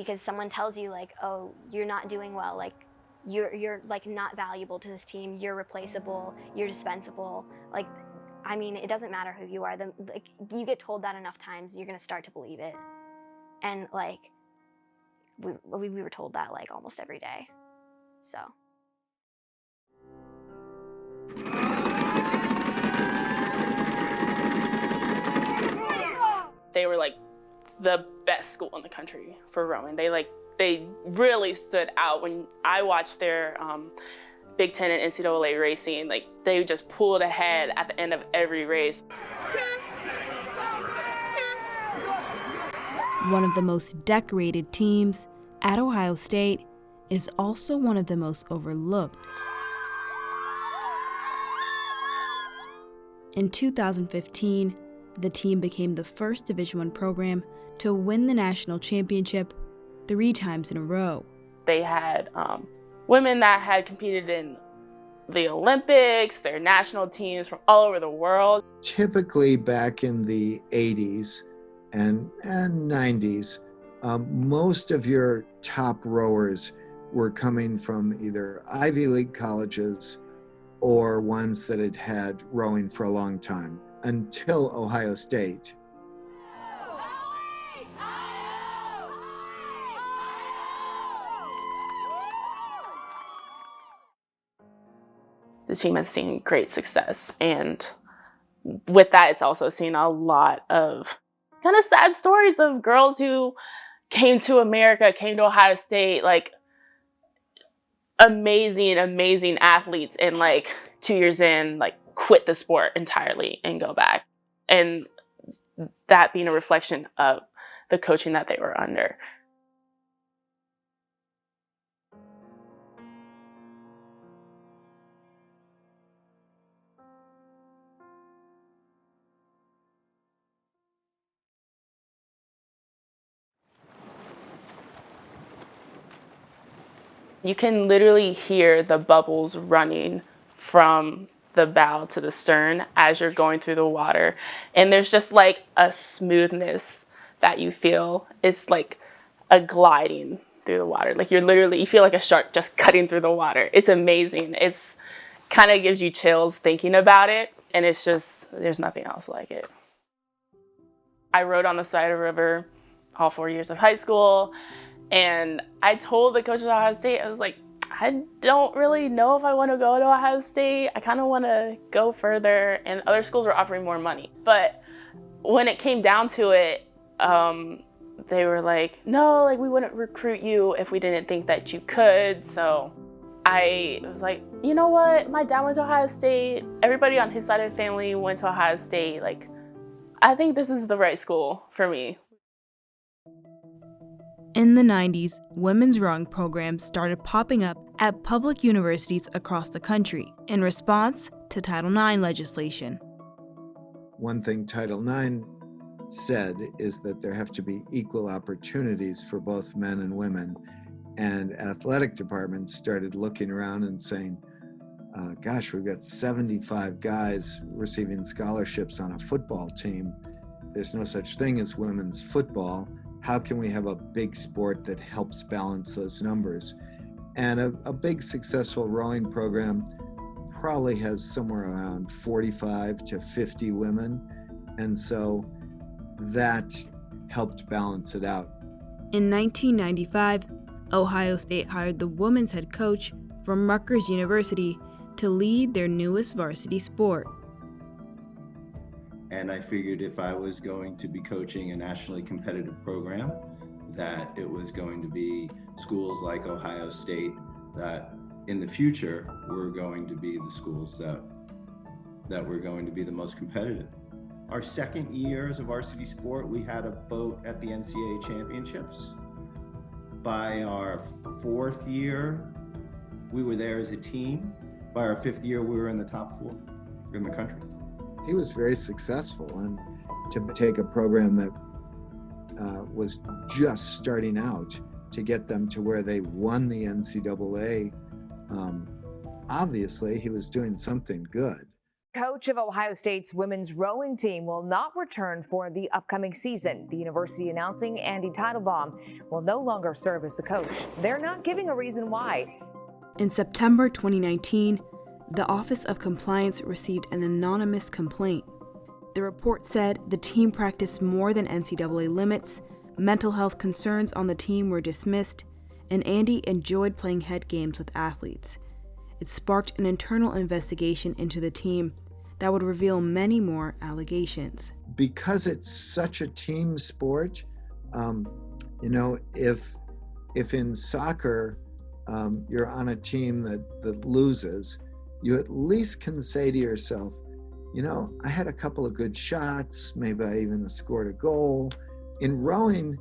because someone tells you like, oh, you're not doing well, like you're like not valuable to this team, you're replaceable, you're dispensable. Like, I mean, it doesn't matter who you are. Like, you get told that enough times, you're gonna start to believe it. And like, we were told that like almost every day. So. They were like the best school in the country for rowing. They really stood out. When I watched their Big Ten and NCAA racing, like they just pulled ahead at the end of every race. One of the most decorated teams at Ohio State is also one of the most overlooked. In 2015, the team became the first Division I program to win the national championship 3 times in a row. They had women that had competed in the Olympics, their national teams from all over the world. Typically back in the 80s and 90s, most of your top rowers were coming from either Ivy League colleges or ones that had had rowing for a long time, until Ohio State. The team has seen great success, and with that, it's also seen a lot of kind of sad stories of girls who came to America, came to Ohio State, like amazing athletes, and like 2 years in, like quit the sport entirely and go back. And that being a reflection of the coaching that they were under. You can literally hear the bubbles running from the bow to the stern as you're going through the water. And there's just like a smoothness that you feel. It's like a gliding through the water. Like you feel like a shark just cutting through the water. It's amazing. It's kind of gives you chills thinking about it. And it's just, there's nothing else like it. I rowed on the side of a river all 4 years of high school. And I told the coach at Ohio State, I was like, I don't really know if I want to go to Ohio State. I kind of want to go further. And other schools were offering more money. But when it came down to it, they were like, no, like we wouldn't recruit you if we didn't think that you could. So I was like, you know what? My dad went to Ohio State. Everybody on his side of the family went to Ohio State. Like, I think this is the right school for me. In the 90s, women's rowing programs started popping up at public universities across the country in response to Title IX legislation. One thing Title IX said is that there have to be equal opportunities for both men and women. And athletic departments started looking around and saying, gosh, we've got 75 guys receiving scholarships on a football team. There's no such thing as women's football. How can we have a big sport that helps balance those numbers? And a big successful rowing program probably has somewhere around 45 to 50 women. And so that helped balance it out. In 1995, Ohio State hired the women's head coach from Rutgers University to lead their newest varsity sport. And I figured if I was going to be coaching a nationally competitive program, that it was going to be schools like Ohio State that in the future were going to be the schools that were going to be the most competitive. Our second year as a varsity sport, we had a boat at the NCAA championships. By our 4th year, we were there as a team. By our 5th year, we were in the top 4 in the country. He was very successful, and to take a program that was just starting out to get them to where they won the NCAA, obviously he was doing something good. Coach of Ohio State's women's rowing team will not return for the upcoming season. The university announcing Andy Teitelbaum will no longer serve as the coach. They're not giving a reason why. In September 2019, the Office of Compliance received an anonymous complaint. The report said the team practiced more than NCAA limits, mental health concerns on the team were dismissed, and Andy enjoyed playing head games with athletes. It sparked an internal investigation into the team that would reveal many more allegations. Because it's such a team sport, if in soccer you're on a team that loses, you at least can say to yourself, I had a couple of good shots, maybe I even scored a goal. In rowing,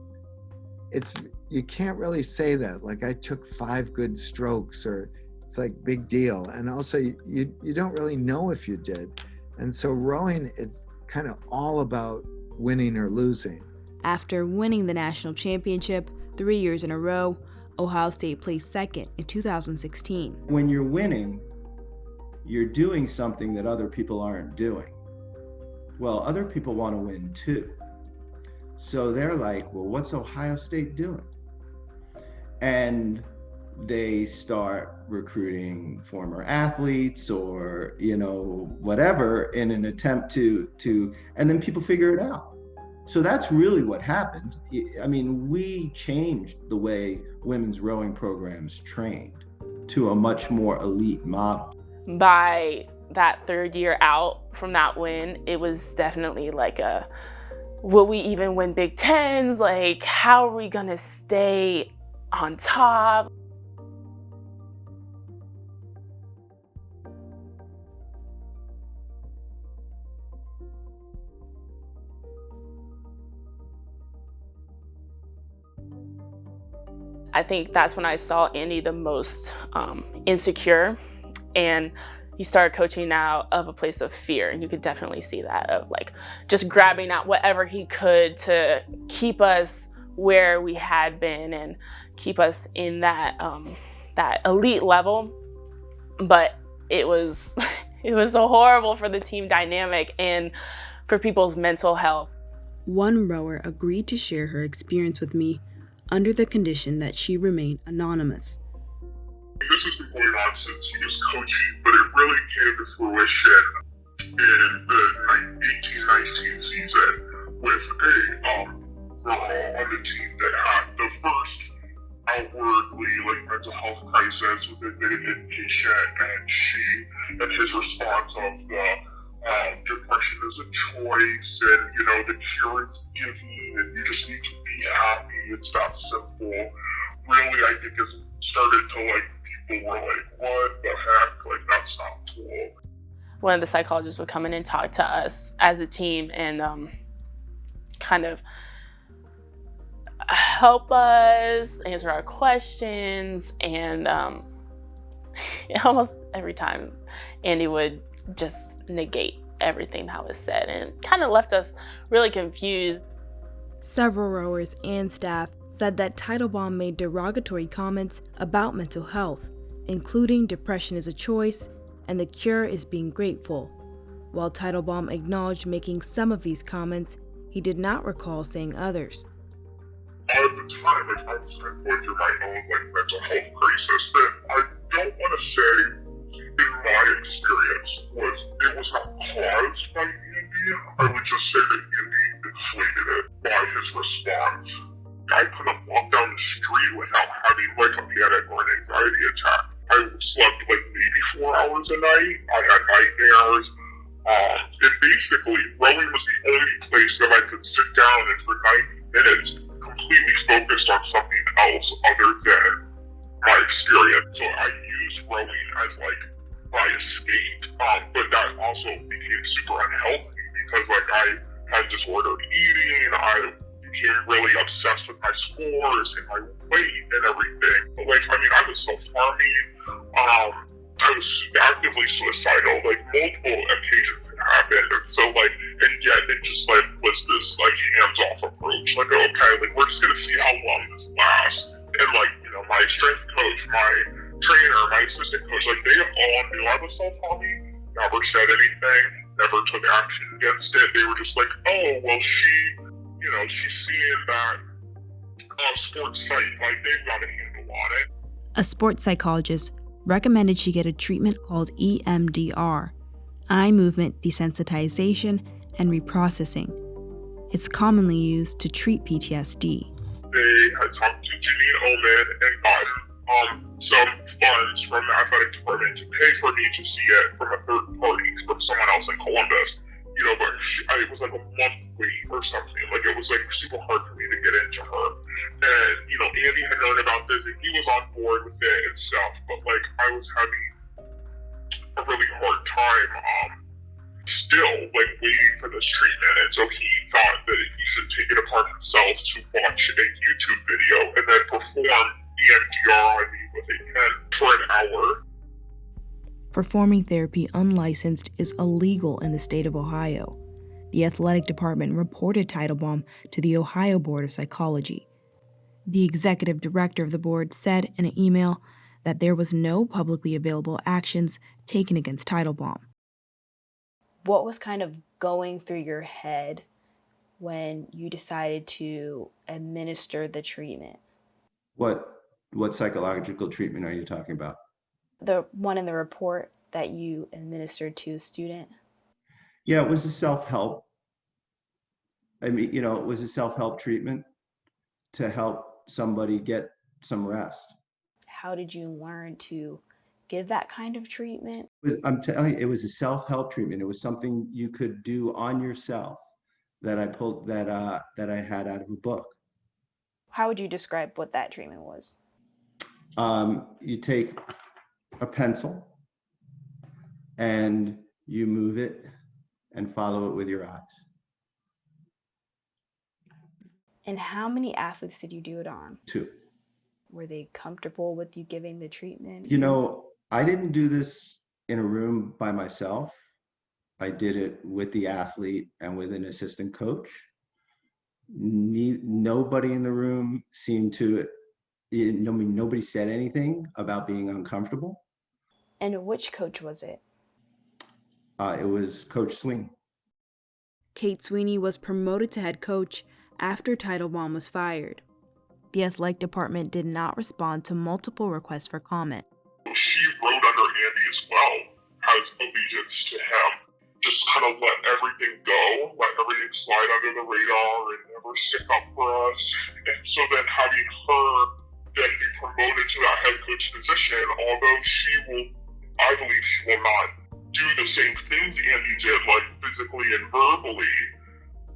you can't really say that, like I took 5 good strokes, or it's like big deal. And also you don't really know if you did. And so rowing, it's kind of all about winning or losing. After winning the national championship 3 years in a row, Ohio State placed second in 2016. When you're winning, you're doing something that other people aren't doing. Well, other people want to win too. So they're like, well, what's Ohio State doing? And they start recruiting former athletes or, whatever in an attempt to, and then people figure it out. So that's really what happened. I mean, we changed the way women's rowing programs trained to a much more elite model. By that 3rd year out from that win, it was definitely like will we even win Big Tens? Like, how are we gonna stay on top? I think that's when I saw Andy the most insecure, and he started coaching out of a place of fear, and you could definitely see that, of like just grabbing at whatever he could to keep us where we had been and keep us in that elite level. But it was it was so horrible for the team dynamic and for people's mental health. One rower agreed to share her experience with me under the condition that she remain anonymous. This has been going on since he was coaching, but it really came to fruition in the 18-19 season with a girl on the team that had the first outwardly mental health crisis with admitted inpatient, and his response of the depression is a choice, and the cure is giving, and you just need to be happy. It's that simple. Really, I think it started to people were like, what the heck? That's not cool. One of the psychologists would come in and talk to us as a team and kind of help us answer our questions. And almost every time Andy would just negate everything that was said and kind of left us really confused. Several rowers and staff said that Teitelbaum made derogatory comments about mental health, including depression is a choice and the cure is being grateful. While Teitelbaum acknowledged making some of these comments, he did not recall saying others. At the time, I was going through my own mental health crisis that I don't want to say, in my experience, it was not caused by Andy. I would just say that Andy inflated it by his response. I couldn't walk down the street without having a panic or an anxiety attack. I slept maybe 4 hours a night. I had nightmares. And basically, rowing was the only place that I could sit down and for 90 minutes completely focused on something else other than my experience. So I used rowing as my escape. But that also became super unhealthy because I had disordered eating. I became really obsessed with my scores and my weight and everything. But I was self-harming. I was actively suicidal. Multiple occasions had happened. So and yet it just was this hands-off approach. Okay, we're just gonna see how long this lasts. And my strength coach, my trainer, my assistant coach, they all knew I was self-harming, never said anything, never took action against it. They were just like, oh, well, she's seeing that sports psych, like, they've got a handle on it. A sports psychologist recommended she get a treatment called EMDR, eye movement desensitization and reprocessing. It's commonly used to treat PTSD. They had talked to Janine Oman and gotten some funds from the athletic department to pay for me to see it from a third party, from someone else in Columbus. But it was like a month wait or something. Like, it was like super hard for me to get into her. And, Andy had known about this and he was on board with it and stuff. But, like, I was having a really hard time still, like, waiting for this treatment. And so he thought that he should take it upon himself to watch a YouTube video and then perform EMDR on me with a pen for an hour. Performing therapy unlicensed is illegal in the state of Ohio. The athletic department reported Teitelbaum to the Ohio Board of Psychology. The executive director of the board said in an email that there was no publicly available actions taken against Teitelbaum. What was kind of going through your head when you decided to administer the treatment? What psychological treatment are you talking about? The one in the report that you administered to a student? Yeah, it was a self-help. It was a self-help treatment to help somebody get some rest. How did you learn to give that kind of treatment? I'm telling you, it was a self-help treatment. It was something you could do on yourself that I pulled, that I had out of a book. How would you describe what that treatment was? You take a pencil and you move it and follow it with your eyes. And how many athletes did you do it on? 2. Were they comfortable with you giving the treatment? I didn't do this in a room by myself. I did it with the athlete and with an assistant coach. Nobody in the room seemed to, nobody said anything about being uncomfortable. And which coach was it? It was Coach Swing. Kate Sweeney was promoted to head coach after Teitelbaum was fired. The athletic department did not respond to multiple requests for comment. She rode under Andy as well, has allegiance to him. Just kind of let everything go, let everything slide under the radar and never stick up for us. And so then having her then be promoted to that head coach position, although I believe she will not do the same things Andy did, like physically and verbally,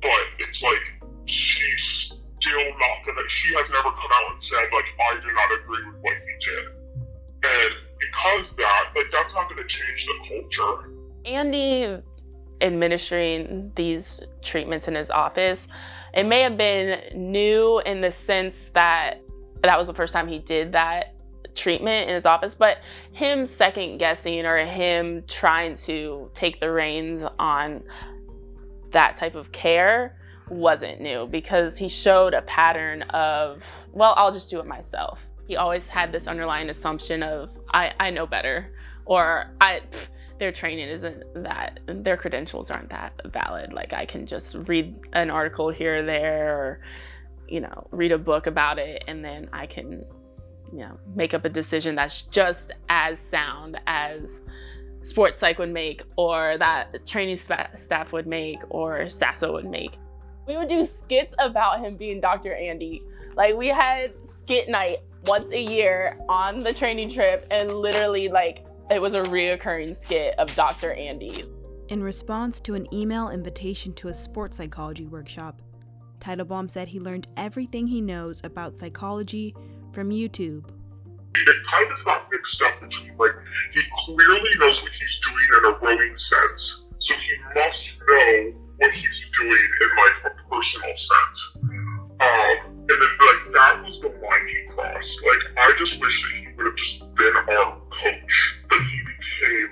but it's like she's still not she has never come out and said, like, I do not agree with what he did. And because that's not going to change the culture. Andy administering these treatments in his office, it may have been new in the sense that was the first time he did that treatment in his office, but him second guessing or him trying to take the reins on that type of care wasn't new, because he showed a pattern of, well, I'll just do it myself. He always had this underlying assumption of, I know better, or their training isn't that, their credentials aren't that valid. Like, I can just read an article here or there, or, read a book about it, and then I can, make up a decision that's just as sound as sports psych would make, or that training staff would make, or SASO would make. We would do skits about him being Dr. Andy. Like, we had skit night once a year on the training trip, and literally, it was a reoccurring skit of Dr. Andy. In response to an email invitation to a sports psychology workshop, Teitelbaum said he learned everything he knows about psychology from YouTube. It kind of got mixed up between, he clearly knows what he's doing in a rowing sense, so he must know what he's doing in, a personal sense. And then, that was the line he crossed. I just wish that he would have just been our coach, that he became,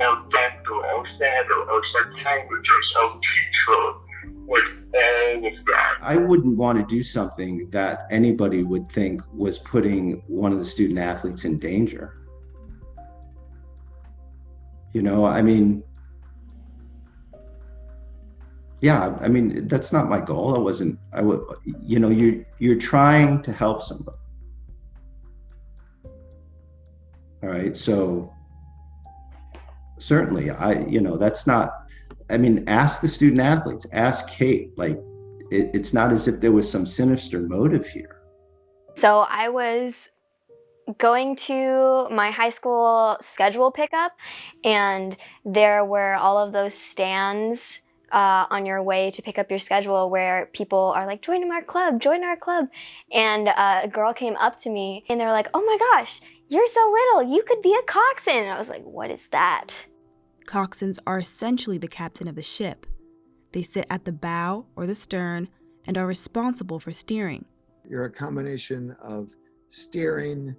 our doctor, our father, our psychologist, our teacher, all of that. I wouldn't want to do something that anybody would think was putting one of the student athletes in danger. You know, I mean, yeah, I mean, that's not my goal. I would, you know, you're trying to help somebody. All right. So certainly you know, that's not, I mean, ask the student athletes, ask Kate, like, it's not as if there was some sinister motive here. So I was going to my high school schedule pickup, and there were all of those stands on your way to pick up your schedule where people are like, join our club, join our club. And a girl came up to me and they were like, oh my gosh, you're so little, you could be a coxswain. And I was like, what is that? Coxswains are essentially the captain of the ship. They sit at the bow or the stern and are responsible for steering. You're a combination of steering,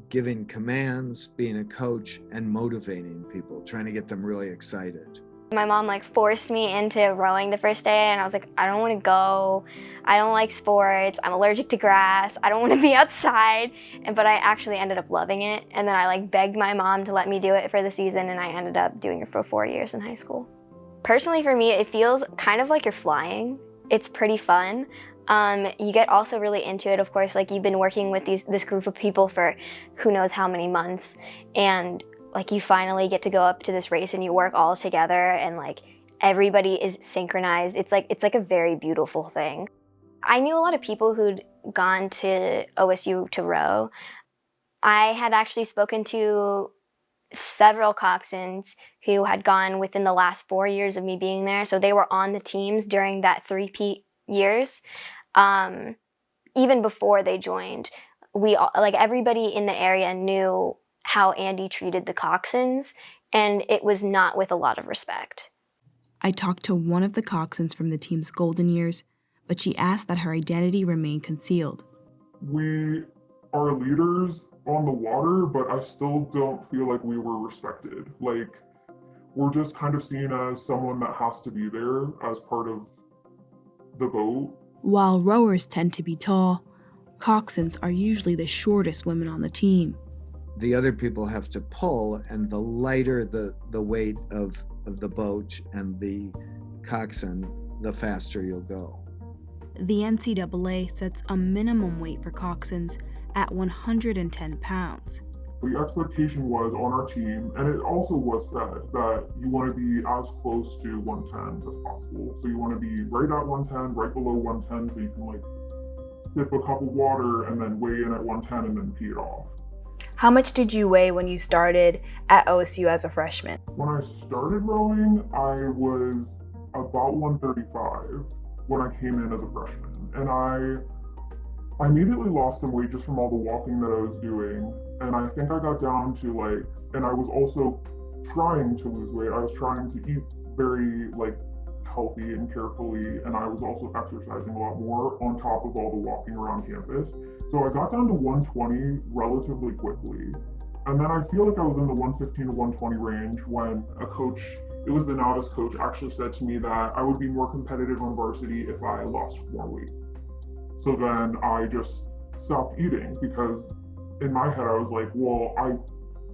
giving commands, being a coach, and motivating people, trying to get them really excited. My mom like forced me into rowing the first day, and I was like, I don't want to go. I don't like sports. I'm allergic to grass. I don't want to be outside. But I actually ended up loving it. And then I like begged my mom to let me do it for the season, and I ended up doing it for 4 years in high school. Personally, for me, it feels kind of like you're flying. It's pretty fun. You get also really into it, of course, like you've been working with this group of people for who knows how many months, and like you finally get to go up to this race and you work all together and like everybody is synchronized. It's like a very beautiful thing. I knew a lot of people who'd gone to OSU to row. I had actually spoken to several coxswains who had gone within the last 4 years of me being there. So they were on the teams during that three-peat years. Even before they joined, we all, like everybody in the area knew how Andy treated the coxswains, and it was not with a lot of respect. I talked to one of the coxswains from the team's golden years, but she asked that her identity remain concealed. We are leaders on the water, but I still don't feel like we were respected. Like, we're just kind of seen as someone that has to be there as part of the boat. While rowers tend to be tall, coxswains are usually the shortest women on the team. The other people have to pull, and the lighter the weight of the boat and the coxswain, the faster you'll go. The NCAA sets a minimum weight for coxswains at 110 pounds. The expectation was on our team, and it also was said that you want to be as close to 110 as possible. So you want to be right at 110, right below 110, so you can like sip a cup of water and then weigh in at 110 and then pee it off. How much did you weigh when you started at OSU as a freshman? When I started rowing, I was about 135 when I came in as a freshman. And I immediately lost some weight just from all the walking that I was doing. And I think I got down to like, and I was also trying to lose weight. I was trying to eat very like healthy and carefully. And I was also exercising a lot more on top of all the walking around campus. So I got down to 120 relatively quickly. And then I feel like I was in the 115 to 120 range when a coach, it was the novice coach, actually said to me that I would be more competitive on varsity if I lost more weight. So then I just stopped eating because in my head I was like, well,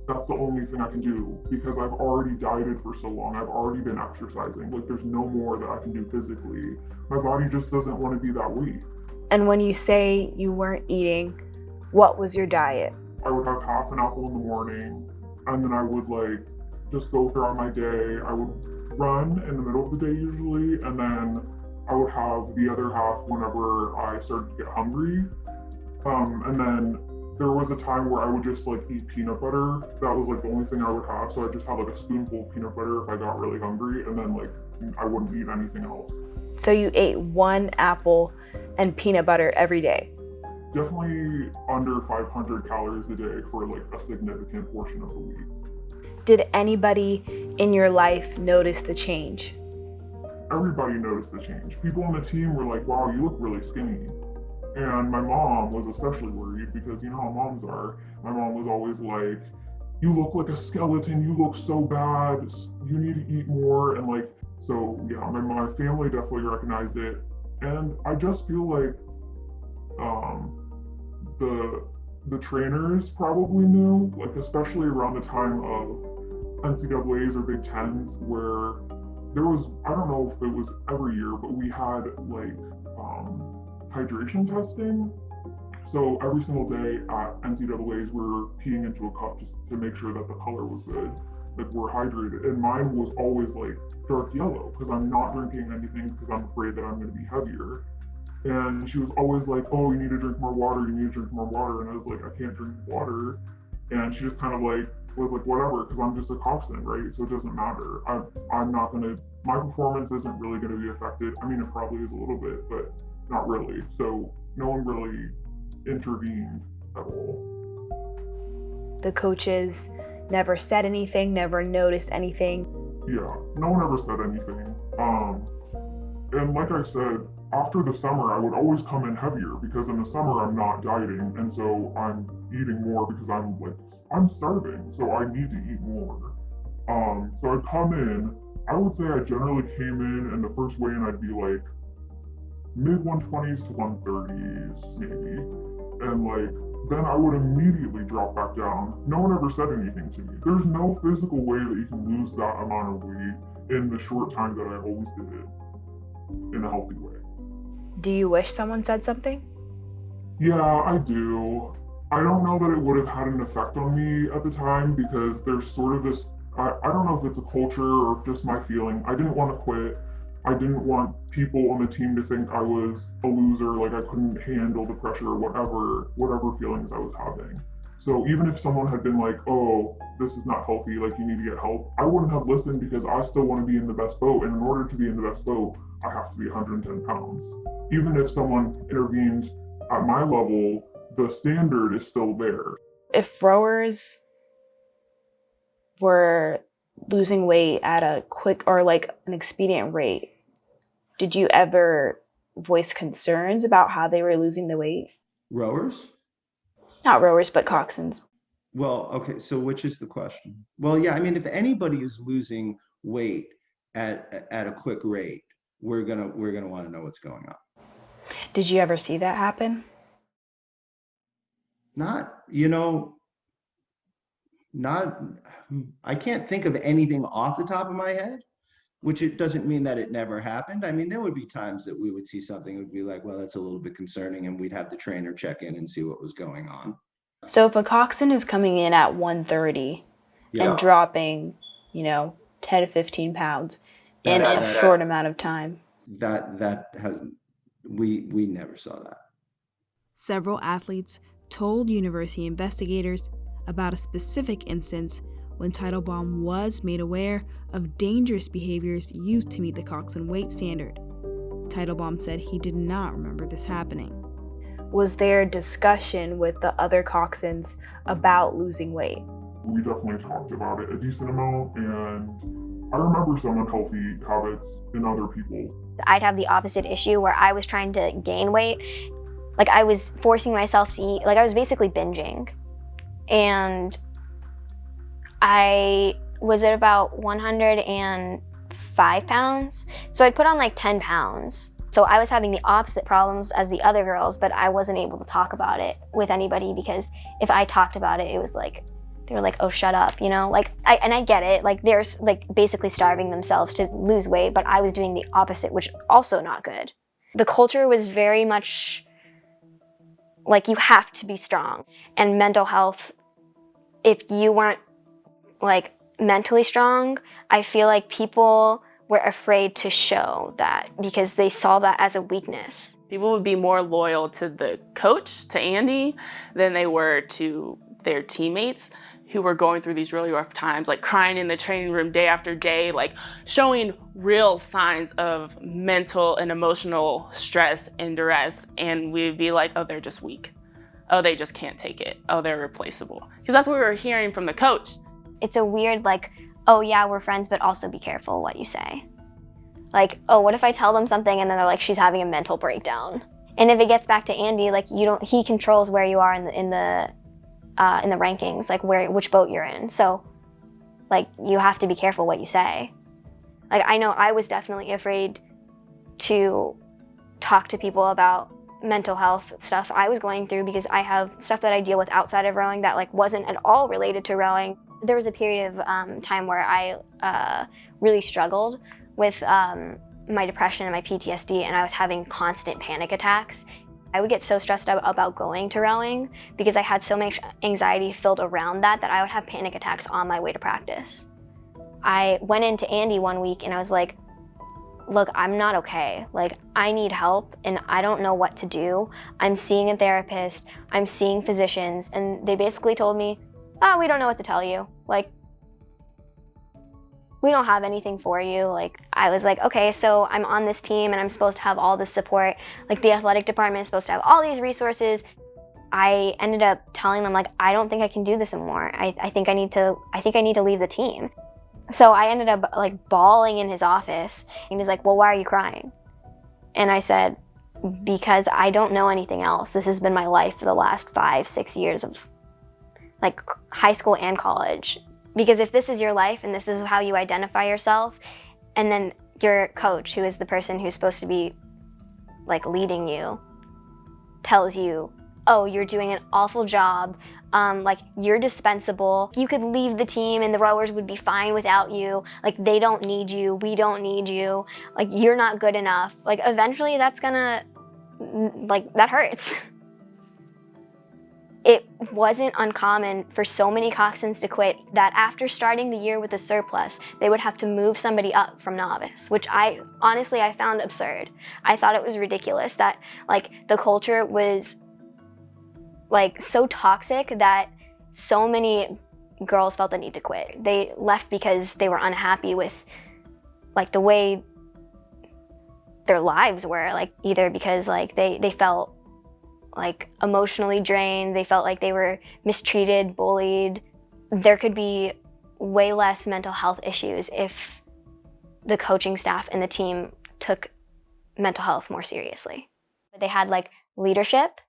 that's the only thing I can do because I've already dieted for so long. I've already been exercising. Like there's no more that I can do physically. My body just doesn't want to be that weak. And when you say you weren't eating, what was your diet? I would have half an apple in the morning, and then I would like just go throughout my day. I would run in the middle of the day usually, and then I would have the other half whenever I started to get hungry. And then there was a time where I would just like eat peanut butter. That was like the only thing I would have. So I just have like a spoonful of peanut butter if I got really hungry, and then like I wouldn't eat anything else. So you ate one apple and peanut butter every day? Definitely under 500 calories a day for like a significant portion of the week. Did anybody in your life notice the change? Everybody noticed the change. People on the team were like, wow, you look really skinny. And my mom was especially worried because you know how moms are. My mom was always like, you look like a skeleton, you look so bad, you need to eat more. And like, so yeah, my family definitely recognized it. And I just feel like the trainers probably knew, like especially around the time of NCAAs or Big Tens where there was, I don't know if it was every year, but we had like hydration testing. So every single day at NCAAs, we were peeing into a cup just to make sure that the color was good, like we're hydrated. And mine was always like dark yellow because I'm not drinking anything because I'm afraid that I'm going to be heavier. And she was always like, oh, you need to drink more water, you need to drink more water. And I was like, I can't drink water. And she just kind of like was like, whatever, because I'm just a coxswain, right? So it doesn't matter. I'm not going to, my performance isn't really going to be affected. I mean, it probably is a little bit, but not really. So no one really intervened at all. The coaches never said anything, never noticed anything. Yeah, no one ever said anything. And like I said, after the summer, I would always come in heavier because in the summer I'm not dieting, and so I'm eating more because I'm starving, so I need to eat more. So I'd come in. I would say I generally came in, and the first weigh-in I'd be like mid 120s to 130s maybe, and like then I would immediately drop back down. No one ever said anything to me. There's no physical way that you can lose that amount of weight in the short time that I always did it in a healthy way. Do you wish someone said something? Yeah, I do. I don't know that it would have had an effect on me at the time because there's sort of this, I don't know if it's a culture or just my feeling. I didn't want to quit. I didn't want people on the team to think I was a loser, like I couldn't handle the pressure or whatever feelings I was having. So even if someone had been like, oh, this is not healthy, like you need to get help, I wouldn't have listened because I still want to be in the best boat. And in order to be in the best boat, I have to be 110 pounds. Even if someone intervened at my level, the standard is still there. If rowers were losing weight at a quick or like an expedient rate, did you ever voice concerns about how they were losing the weight? Rowers? Not rowers, but coxswains. Well, okay, so which is the question? Well, yeah, I mean, if anybody is losing weight at a quick rate, we're gonna want to know what's going on. Did you ever see that happen? I can't think of anything off the top of my head, which it doesn't mean that it never happened. I mean, there would be times that we would see something and would be like, well, that's a little bit concerning, and we'd have the trainer check in and see what was going on. So if a coxswain is coming in at 130 and dropping, 10 to 15 pounds in a short amount of time. We never saw that. Several athletes told university investigators about a specific instance when Teitelbaum was made aware of dangerous behaviors used to meet the coxswain weight standard. Teitelbaum said he did not remember this happening. Was there discussion with the other coxswains about losing weight? We definitely talked about it a decent amount, and I remember some unhealthy habits in other people. I'd have the opposite issue where I was trying to gain weight. Like I was forcing myself to eat, like I was basically binging. And I was at about 105 pounds. So I'd put on like 10 pounds. So I was having the opposite problems as the other girls, but I wasn't able to talk about it with anybody because if I talked about it, it was like, they were like, oh, shut up, Like, I get it. Like, they're like basically starving themselves to lose weight, but I was doing the opposite, which also not good. The culture was very much like you have to be strong. And mental health, if you weren't like mentally strong, I feel like people were afraid to show that because they saw that as a weakness. People would be more loyal to the coach, to Andy, than they were to their teammates who were going through these really rough times, like crying in the training room day after day, like showing real signs of mental and emotional stress and duress. And we'd be like, oh, they're just weak. Oh, they just can't take it. Oh, they're replaceable. Because that's what we were hearing from the coach. It's a weird like, oh yeah, we're friends, but also be careful what you say. Like, oh, what if I tell them something and then they're like, she's having a mental breakdown. And if it gets back to Andy, like he controls where you are in the rankings, like which boat you're in. So like you have to be careful what you say. Like I know I was definitely afraid to talk to people about mental health stuff I was going through because I have stuff that I deal with outside of rowing that like wasn't at all related to rowing. There was a period of time where I really struggled with my depression and my PTSD, and I was having constant panic attacks. I would get so stressed out about going to rowing because I had so much anxiety filled around that I would have panic attacks on my way to practice. I went into Andy one week and I was like, look, I'm not okay. Like, I need help and I don't know what to do. I'm seeing a therapist, I'm seeing physicians, and they basically told me, oh, we don't know what to tell you. Like, we don't have anything for you. Like, I was like, okay, so I'm on this team and I'm supposed to have all this support. Like, the athletic department is supposed to have all these resources. I ended up telling them, like, I don't think I can do this anymore. I think I need to leave the team. So I ended up like bawling in his office, and he's like, well, why are you crying? And I said, because I don't know anything else. This has been my life for the last 5-6 years of like high school and college. Because if this is your life and this is how you identify yourself, and then your coach, who is the person who's supposed to be like leading you, tells you, oh, you're doing an awful job, like, you're dispensable, you could leave the team and the rowers would be fine without you, like, they don't need you, we don't need you, like, you're not good enough, like, eventually that's gonna, like, that hurts. It wasn't uncommon for so many coxswains to quit that after starting the year with a surplus, they would have to move somebody up from novice, which I found absurd. I thought it was ridiculous that, like, the culture was like so toxic that so many girls felt the need to quit. They left because they were unhappy with like the way their lives were, like either because like they felt like emotionally drained, they felt like they were mistreated, bullied. There could be way less mental health issues if the coaching staff and the team took mental health more seriously. They had like leadership,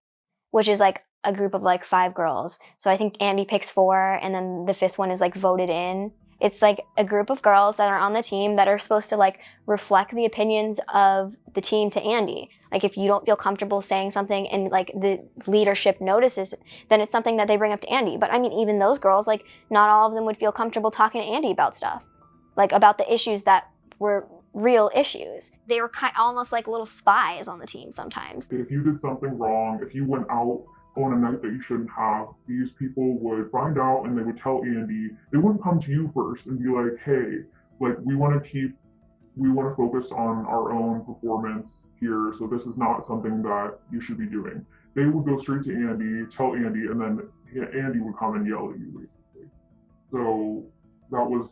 which is like a group of like 5 girls. So I think Andy picks 4 and then the 5th one is like voted in. It's like a group of girls that are on the team that are supposed to like reflect the opinions of the team to Andy. Like if you don't feel comfortable saying something and like the leadership notices, then it's something that they bring up to Andy. But I mean, even those girls, like not all of them would feel comfortable talking to Andy about stuff, like about the issues that were real issues. They were almost like little spies on the team sometimes. If you did something wrong, if you went out on a night that you shouldn't have, these people would find out and they would tell Andy. They wouldn't come to you first and be like, hey, like we want to focus on our own performance here, so this is not something that you should be doing. They would go straight to Andy, tell Andy, and then Andy would come and yell at you, basically. So that was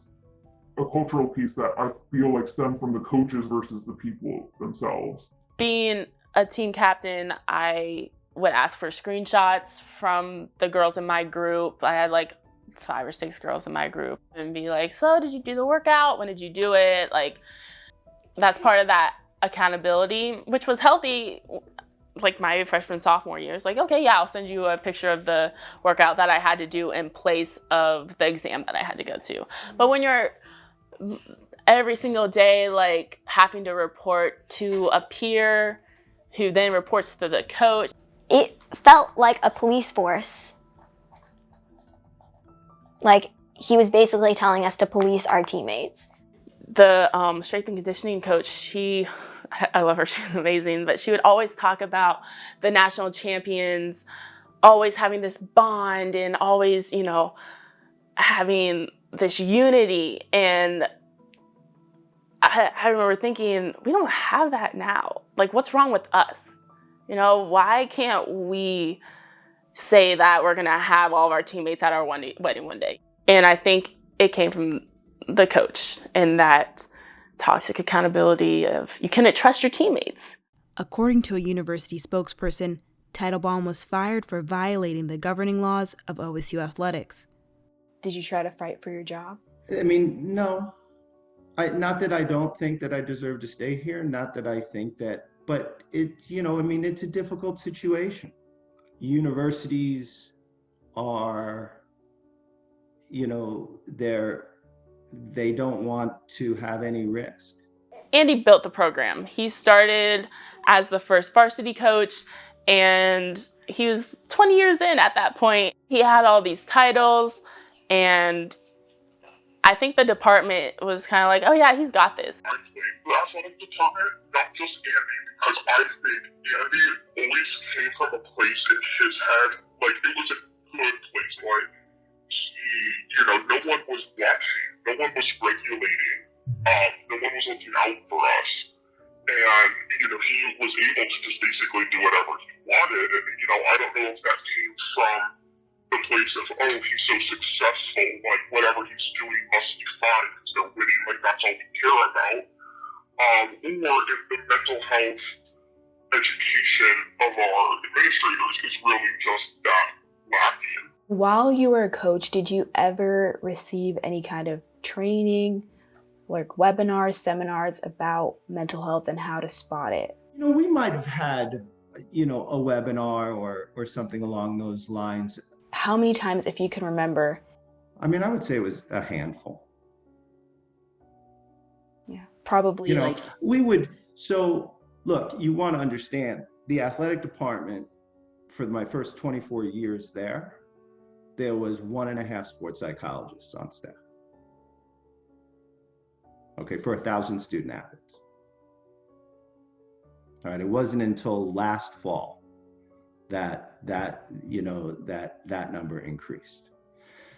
a cultural piece that I feel like stemmed from the coaches versus the people themselves. Being a team captain, I would ask for screenshots from the girls in my group. I had like 5 or 6 girls in my group and be like, so did you do the workout? When did you do it? Like, that's part of that accountability, which was healthy. Like my freshman, sophomore years, like, okay, yeah, I'll send you a picture of the workout that I had to do in place of the exam that I had to go to. But when you're every single day, like having to report to a peer who then reports to the coach, it felt like a police force. Like he was basically telling us to police our teammates. The strength and conditioning coach, I love her, she's amazing, but she would always talk about the national champions always having this bond and always, you know, having this unity. And I remember thinking, we don't have that now. Like, what's wrong with us? You know, why can't we say that we're gonna have all of our teammates at our wedding one day? And I think it came from the coach and that toxic accountability of you couldn't trust your teammates. According to a university spokesperson, Teitelbaum was fired for violating the governing laws of OSU athletics. Did you try to fight for your job? I mean, no. Not that I don't think that I deserve to stay here, not that I think that, but it's a difficult situation. Universities are, they don't want to have any risk. Andy built the program. He started as the first varsity coach, and he was 20 years in at that point. He had all these titles, and I think the department was kind of like, oh yeah, he's got this. I think the athletic department, not just Andy, because I think Andy always came from a place in his head, like it was a good place, like no one was watching, no one was regulating, no one was looking out for us, and he was able to just basically do whatever he wanted, and I don't know if that came from the place of, oh, he's so successful, like whatever he's doing must be fine because they're winning, like that's all we care about, or if the mental health education of our administrators is really just that lacking. While you were a coach, did you ever receive any kind of training, like webinars, seminars about mental health and how to spot it? We might have had, a webinar or something along those lines. How many times, if you can remember? I mean, I would say it was a handful. Yeah, probably So look, you want to understand the athletic department for my first 24 years there was 1.5 sports psychologists on staff. Okay, for 1,000 student athletes. All right, it wasn't until last fall that number increased.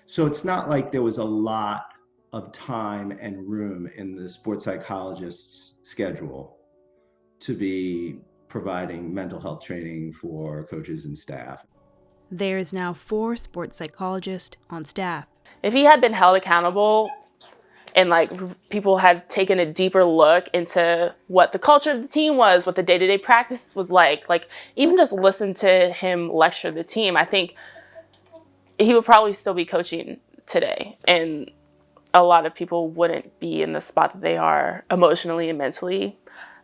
So it's not like there was a lot of time and room in the sports psychologist's schedule to be providing mental health training for coaches and staff. There is now 4 sports psychologists on staff. If he had been held accountable and people had taken a deeper look into what the culture of the team was, what the day-to-day practice was like even just listen to him lecture the team, I think he would probably still be coaching today. And a lot of people wouldn't be in the spot that they are emotionally and mentally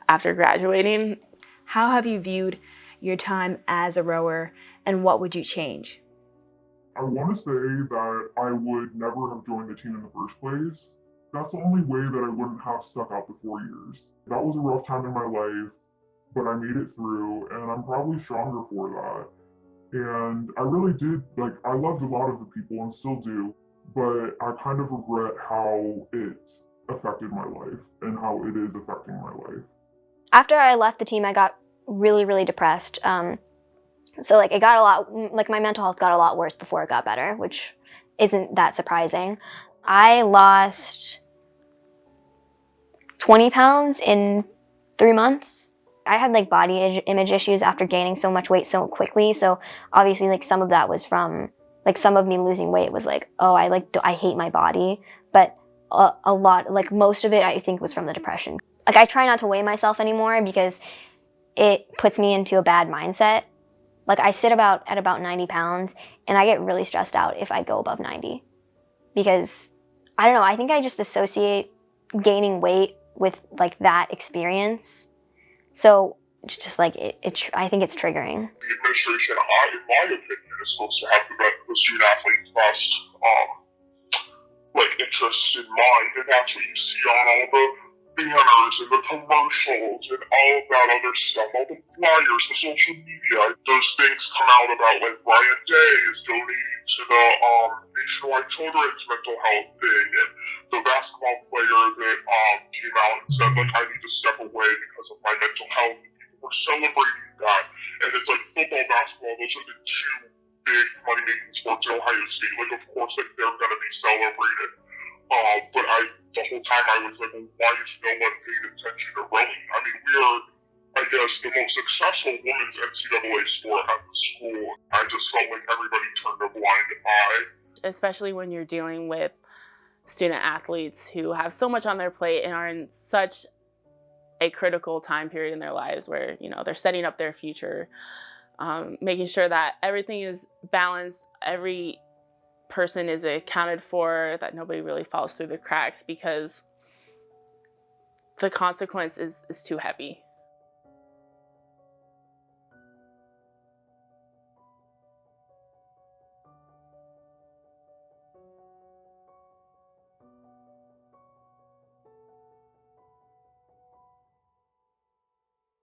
after graduating. How have you viewed your time as a rower, and what would you change? I want to say that I would never have joined the team in the first place. That's the only way that I wouldn't have stuck out the 4 years. That was a rough time in my life, but I made it through, and I'm probably stronger for that. And I really did, I loved a lot of the people and still do, but I kind of regret how it affected my life and how it is affecting my life. After I left the team, I got really, really depressed. So it got a lot, my mental health got a lot worse before it got better, which isn't that surprising. I lost 20 pounds in 3 months. I had body image issues after gaining so much weight so quickly. So obviously some of that was from, some of me losing weight was oh, I hate my body. But a lot, most of it I think was from the depression. I try not to weigh myself anymore because it puts me into a bad mindset. I sit at about 90 pounds and I get really stressed out if I go above 90. Because, I don't know, I think I just associate gaining weight with that experience. So it's just I think it's triggering. The administration, in my opinion, is supposed to have the student athlete's best interest in mind, and that's what you see on all the banners and the commercials and all of that other stuff, all the flyers, the social media. Those things come out about Ryan Day is donating to the Nationwide Children's Mental Health thing, and the basketball player that came out and said I need to step away because of my mental health. People were celebrating that, and it's football, basketball. Those are the 2 big money-making sports in Ohio State. Of course, they're going to be celebrated. But the whole time I was why is no one paying attention to rowing? I mean, we are, I guess, the most successful women's NCAA sport at the school. I just felt like everybody turned a blind eye. Especially when you're dealing with student athletes who have so much on their plate and are in such a critical time period in their lives where, they're setting up their future, making sure that everything is balanced, every person is accounted for, that nobody really falls through the cracks because the consequence is too heavy.